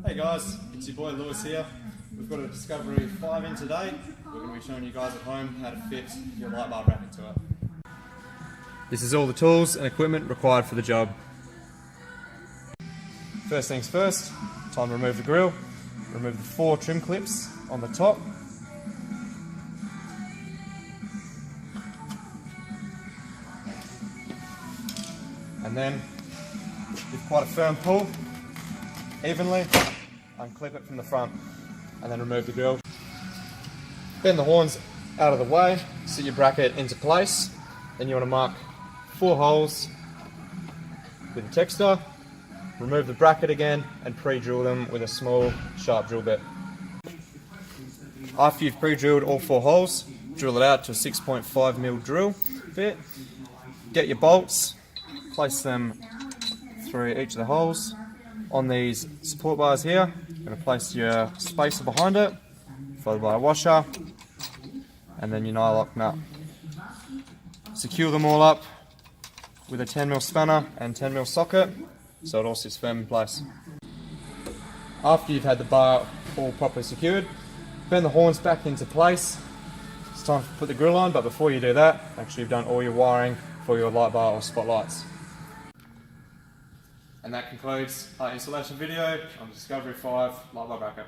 Hey guys, it's your boy Lewis here. We've got a Discovery 5 in today. We're going to be showing you guys at home how to fit your light bar rack into it. This is all the tools and equipment required for the job. First things first, time to remove the grill. Remove the 4 trim clips on the top. And then, with quite a firm pull, evenly, unclip it from the front and then remove the grill. Bend the horns out of the way, sit your bracket into place. Then you want to mark 4 holes with a texter, remove the bracket again and pre-drill them with a small sharp drill bit. After you've pre-drilled all 4 holes, drill it out to a 6.5mm drill bit. Get your bolts, place them through each of the holes. On these support bars here, you're going to place your spacer behind it, followed by a washer, and then your nylock nut. Secure them all up with a 10mm spanner and 10mm socket, so it all sits firm in place. After you've had the bar all properly secured, bend the horns back into place. It's time to put the grill on, but before you do that, make sure you've done all your wiring for your light bar or spotlights. And that concludes our installation video on the Discovery 5 light bar bracket.